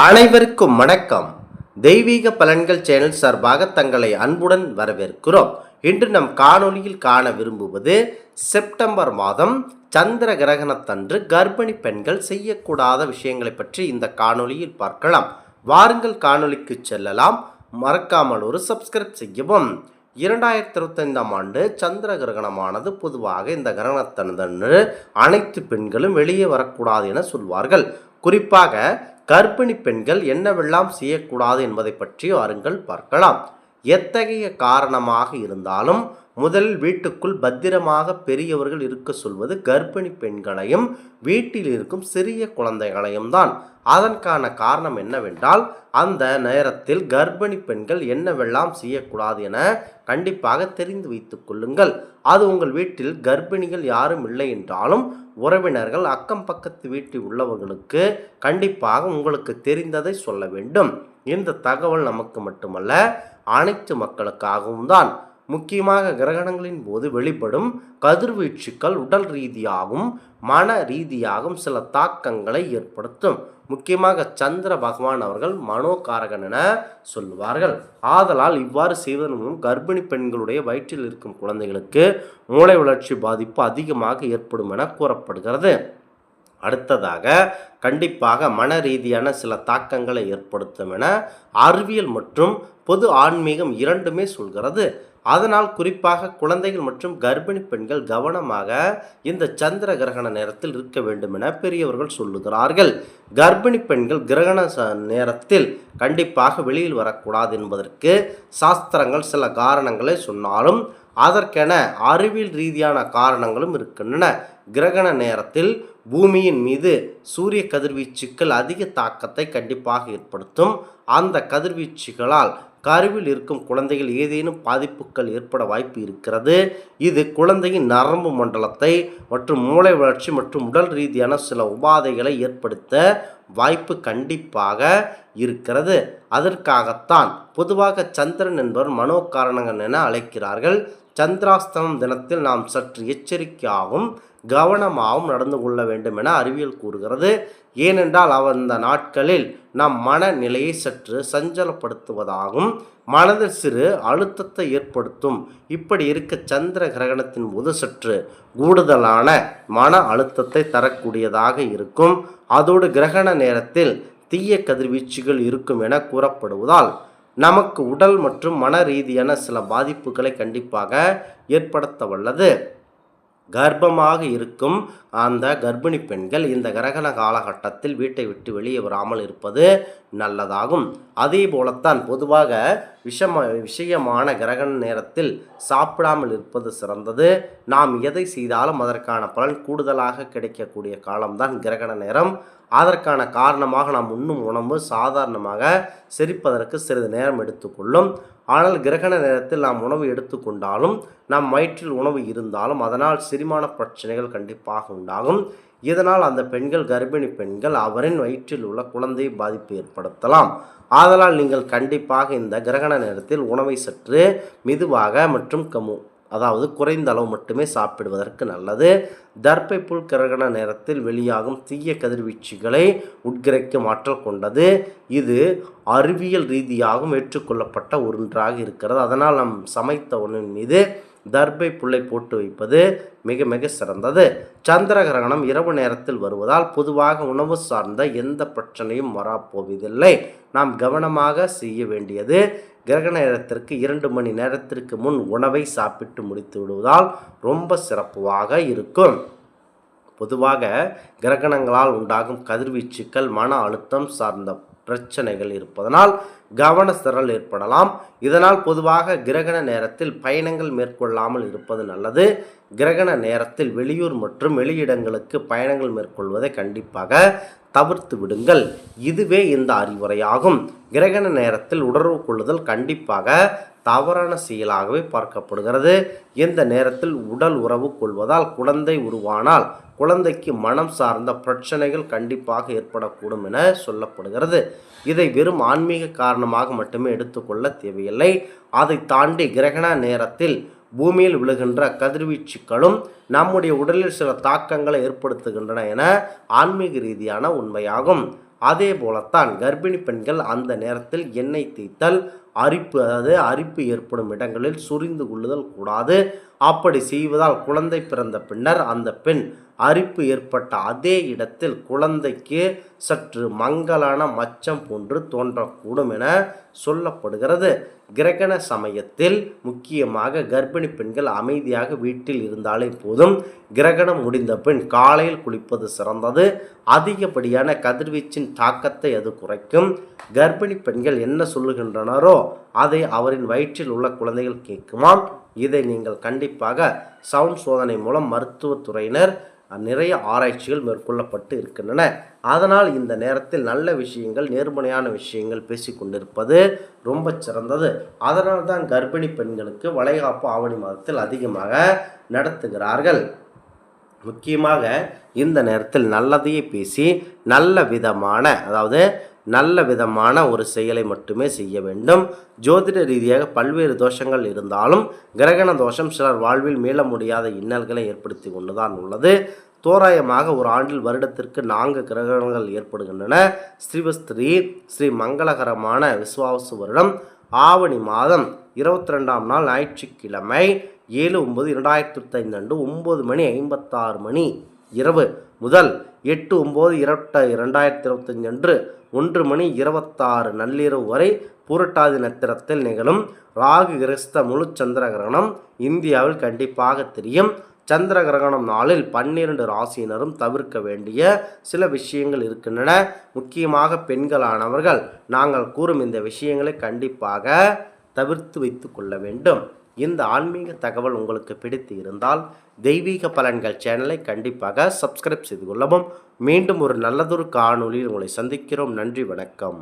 அனைவருக்கும் வணக்கம். தெய்வீக பலன்கள் சேனல் சார்பாக தங்களை அன்புடன் வரவேற்கிறோம். இன்று நம் காணொளியில் காண விரும்புவது செப்டம்பர் மாதம் சந்திர கிரகணத்தன்று கர்ப்பிணி பெண்கள் செய்யக்கூடாத விஷயங்களை பற்றி இந்த காணொளியில் பார்க்கலாம். வாருங்கள் காணொளிக்கு செல்லலாம். மறக்காமல் ஒரு சப்ஸ்கிரைப் செய்யவும். 2025ஆம் ஆண்டு சந்திர கிரகணமானது பொதுவாக இந்த கிரகணத்தன்று அனைத்து பெண்களும் வெளியே வரக்கூடாது என சொல்வார்கள். குறிப்பாக கர்ப்பிணி பெண்கள் என்னவெல்லாம் செய்யக்கூடாது என்பதை பற்றி வாருங்கள் பார்க்கலாம். எத்தகைய காரணமாக இருந்தாலும் முதலில் வீட்டுக்குள் பத்திரமாக பெரியவர்கள் இருக்க சொல்வது கர்ப்பிணி பெண்களையும் வீட்டில் இருக்கும் சிறிய குழந்தைகளையும் தான். அதற்கான காரணம் என்னவென்றால், அந்த நேரத்தில் கர்ப்பிணி பெண்கள் என்னவெல்லாம் செய்யக்கூடாது என கண்டிப்பாக தெரிந்து வைத்துக் கொள்ளுங்கள். அது உங்கள் வீட்டில் கர்ப்பிணிகள் யாரும் இல்லை என்றாலும் உறவினர்கள் அக்கம் பக்கத்து வீட்டில் உள்ளவர்களுக்கு கண்டிப்பாக உங்களுக்கு தெரிந்ததை சொல்ல வேண்டும். இந்த தகவல் நமக்கு மட்டுமல்ல, அனைத்து மக்களுக்காகவும் தான். முக்கியமாக கிரகணங்களின் போது வெளிப்படும் கதிர்வீச்சுக்கள் உடல் ரீதியாகவும் மன ரீதியாகவும் சில தாக்கங்களை ஏற்படுத்தும். முக்கியமாக சந்திர பகவான் அவர்கள் மனோகாரகன் என சொல்லுவார்கள். ஆதலால் இவ்வாறு செய்வதன் மூலம் கர்ப்பிணி பெண்களுடைய வயிற்றில் இருக்கும் குழந்தைகளுக்கு மூளை வளர்ச்சி பாதிப்பு அதிகமாக ஏற்படும் என கூறப்படுகிறது. அடுத்ததாக கண்டிப்பாக மன ரீதியான சில தாக்கங்களை ஏற்படுத்தும் என அறிவியல் மற்றும் பொது ஆன்மீகம் இரண்டுமே சொல்கிறது. அதனால் குறிப்பாக குழந்தைகள் மற்றும் கர்ப்பிணி பெண்கள் கவனமாக இந்த சந்திர கிரகண நேரத்தில் இருக்க வேண்டும் என பெரியவர்கள் சொல்லுகிறார்கள். கர்ப்பிணி பெண்கள் கிரகண நேரத்தில் கண்டிப்பாக வெளியில் வரக்கூடாது என்பதற்கு சாஸ்திரங்கள் சில காரணங்களை சொன்னாலும் அதற்கென அறிவியல் ரீதியான காரணங்களும் இருக்கின்றன. கிரகண நேரத்தில் பூமியின் மீது சூரிய கதிர்வீச்சுக்கள் அதிக தாக்கத்தை கண்டிப்பாக ஏற்படுத்தும். அந்த கதிர்வீச்சுகளால் கருவில் இருக்கும் குழந்தைகள் ஏதேனும் பாதிப்புகள் ஏற்பட வாய்ப்பு இருக்கிறது. இது குழந்தையின் நரம்பு மண்டலத்தை மற்றும் மூளை வளர்ச்சி மற்றும் உடல் ரீதியான சில உபாதைகளை ஏற்படுத்த வாய்ப்பு கண்டிப்பாக இருக்கிறது. அதற்காகத்தான் பொதுவாக சந்திரன் என்பவர் மனோகாரணங்கள் என அழைக்கிறார்கள். சந்திராஸ்தமம் தினத்தில் நாம் சற்று எச்சரிக்கையாகவும் கவனமாகவும் நடந்து கொள்ள வேண்டும் என அறிவியல் கூறுகிறது. ஏனென்றால் அந்த நாட்களில் நம் மனநிலையை சற்று சஞ்சலப்படுத்துவதாகவும் மனதில் சிறு அழுத்தத்தை ஏற்படுத்தும். இப்படி இருக்க சந்திர கிரகணத்தின் போது சற்று கூடுதலான மன அழுத்தத்தை தரக்கூடியதாக இருக்கும். அதோடு கிரகண நேரத்தில் தீய கதிர்வீச்சுகள் இருக்கும் என கூறப்படுவதால் நமக்கு உடல் மற்றும் மன ரீதியான சில பாதிப்புகளை கண்டிப்பாக ஏற்படுத்த வல்லது. கர்ப்பமாக இருக்கும் அந்த கர்ப்பிணி பெண்கள் இந்த கிரகண காலகட்டத்தில் வீட்டை விட்டு வெளியே வராமல் இருப்பது நல்லதாகும். அதே போலத்தான் பொதுவாக விஷயமான கிரகண நேரத்தில் சாப்பிடாமல் இருப்பது சிறந்தது. நாம் எதை செய்தாலும் அதற்கான பலன் கூடுதலாக கிடைக்கக்கூடிய காலம்தான் கிரகண நேரம். அதற்கான காரணமாக நாம் உண்ணும் உணவு சாதாரணமாக செரிப்பதற்கு சிறிது நேரம் எடுத்துக்கொள்ளும். ஆனால் கிரகண நேரத்தில் நாம் உணவு எடுத்துக்கொண்டாலும் நம் வயிற்றில் உணவு இருந்தாலும் அதனால் செரிமான பிரச்சனைகள் கண்டிப்பாக உண்டாகும். இதனால் அந்த பெண்கள் கர்ப்பிணி பெண்கள் அவரின் வயிற்றில் உள்ள குழந்தை பாதிப்பு ஏற்படுத்தலாம். ஆதலால் நீங்கள் கண்டிப்பாக இந்த கிரகண நேரத்தில் உணவை சற்று மெதுவாக மற்றும் அதாவது குறைந்த அளவு மட்டுமே சாப்பிடுவதற்கு நல்லது. தர்ப்பை புல் கிரகண நேரத்தில் வெளியாகும் தீய கதிர்வீச்சுகளை உட்கிரைக்கும் ஆற்றல் கொண்டது. இது அறிவியல் ரீதியாகவும் ஏற்றுக்கொள்ளப்பட்ட ஒன்றாக இருக்கிறது. அதனால் நம் சமைத்த உணவின் மீது தர்ப்பை புல்லை போட்டு வைப்பது மிக மிக சிறந்தது. சந்திர கிரகணம் இரவு நேரத்தில் வருவதால் பொதுவாக உணவு சார்ந்த எந்த பிரச்சனையும் வரப்போவதில்லை. நாம் கவனமாக செய்ய வேண்டியது கிரகண நேரத்திற்கு 2 மணி நேரத்திற்கு முன் உணவை சாப்பிட்டு முடித்து விடுவதால் ரொம்ப சிறப்பாக இருக்கும். பொதுவாக கிரகணங்களால் உண்டாகும் கதிர்வீச்சுக்கள் மன அழுத்தம் சார்ந்த பிரச்சனைகள் இருப்பதனால் கவன சிதறல் ஏற்படலாம். இதனால் பொதுவாக கிரகண நேரத்தில் பயணங்கள் மேற்கொள்ளாமல் இருப்பது நல்லது. கிரகண நேரத்தில் வெளியூர் மற்றும் வெளியிடங்களுக்கு பயணங்கள் மேற்கொள்வதை கண்டிப்பாக தவிர்த்து விடுங்கள். இதுவே இந்த அறிவுரையாகும். கிரகண நேரத்தில் உணர்வு கொள்ளுதல் கண்டிப்பாக தவறான செயலாகவே பார்க்கப்படுகிறது. இந்த நேரத்தில் உடல் உறவு கொள்வதால் குழந்தை உருவானால் குழந்தைக்கு மனம் சார்ந்த பிரச்சனைகள் கண்டிப்பாக ஏற்படக்கூடும் என சொல்லப்படுகிறது. இதை வெறும் ஆன்மீக காரணமாக மட்டுமே எடுத்துக்கொள்ள தேவையில்லை. அதை தாண்டி கிரகண நேரத்தில் பூமியில் விழுகின்ற கதிர்வீச்சுக்களும் நம்முடைய உடலில் சில தாக்கங்களை ஏற்படுத்துகின்றன என ஆன்மீக ரீதியான உண்மையாகும். அதே போலத்தான் கர்ப்பிணி பெண்கள் அந்த நேரத்தில் எண்ணெய் தேய்த்தல், அரிப்பு அதாவது அரிப்பு ஏற்படும் இடங்களில் சுரிந்து கொள்ளுதல் கூடாது. அப்படி செய்வதால் குழந்தை பிறந்த பின்னர் அந்த பெண் அரிப்பு ஏற்பட்ட அதே இடத்தில் குழந்தைக்கு சற்று மங்கலான மச்சம் போன்று தோன்றக்கூடும் என சொல்லப்படுகிறது. கிரகண சமயத்தில் முக்கியமாக கர்ப்பிணி பெண்கள் அமைதியாக வீட்டில் இருந்தாலே போதும். கிரகணம் முடிந்த பின் காலையில் குளிப்பது சிறந்தது. அதிகப்படியான கதிர்வீச்சின் தாக்கத்தை அது குறைக்கும். கர்ப்பிணி பெண்கள் என்ன சொல்லுகின்றனரோ அதை அவரின் வயிற்றில் உள்ள குழந்தைகள் கேட்குமாம். இதை நீங்கள் கண்டிப்பாக சவுண்ட் சோதனை மூலம் மருத்துவத்துறையினர் நிறைய ஆராய்ச்சிகள் மேற்கொள்ளப்பட்டு இருக்கின்றன. அதனால் இந்த நேரத்தில் நல்ல விஷயங்கள், நேர்மறையான விஷயங்கள் பேசிக்கொண்டிருப்பது ரொம்ப சிறந்தது. அதனால் தான் கர்ப்பிணி பெண்களுக்கு வளைகாப்பு ஆவணி மாதத்தில் அதிகமாக நடத்துகிறார்கள். முக்கியமாக இந்த நேரத்தில் நல்லதையே பேசி நல்ல விதமான ஒரு செயலை மட்டுமே செய்ய வேண்டும். ஜோதிட ரீதியாக பல்வேறு தோஷங்கள் இருந்தாலும் கிரகண தோஷம் சிலர் வாழ்வில் மீள முடியாத இன்னல்களை ஏற்படுத்தி கொண்டுதான் உள்ளது. தோராயமாக ஒரு ஆண்டில் வருடத்திற்கு 4 கிரகணங்கள் ஏற்படுகின்றன. ஸ்ரீ மங்களகரமான விசுவாச வருடம் ஆவணி மாதம் 22ஆம் நாள் ஞாயிற்றுக்கிழமை 7/9/2005 அன்று 9:56 இரவு முதல் 8/9/2025 அன்று 1:26 நள்ளிரவு வரை பூரட்டாதி நட்சத்திரத்தில் நிகழும் ராகு கிரஸ்த முழு சந்திர கிரகணம் இந்தியாவில் கண்டிப்பாக தெரியும். சந்திர கிரகணம் நாளில் 12 ராசியினரும் தவிர்க்க வேண்டிய சில விஷயங்கள் இருக்கின்றன. முக்கியமாக பெண்களானவர்கள் நாங்கள் கூறும் இந்த விஷயங்களை கண்டிப்பாக தவிர்த்து வைத்து கொள்ள வேண்டும். இந்த ஆன்மீக தகவல் உங்களுக்கு பிடித்து இருந்தால் தெய்வீக பலன்கள் சேனலை கண்டிப்பாக சப்ஸ்கிரைப் செய்து கொள்ளவும். மீண்டும் ஒரு நல்லதொரு காணொளியில் உங்களை சந்திக்கிறோம். நன்றி, வணக்கம்.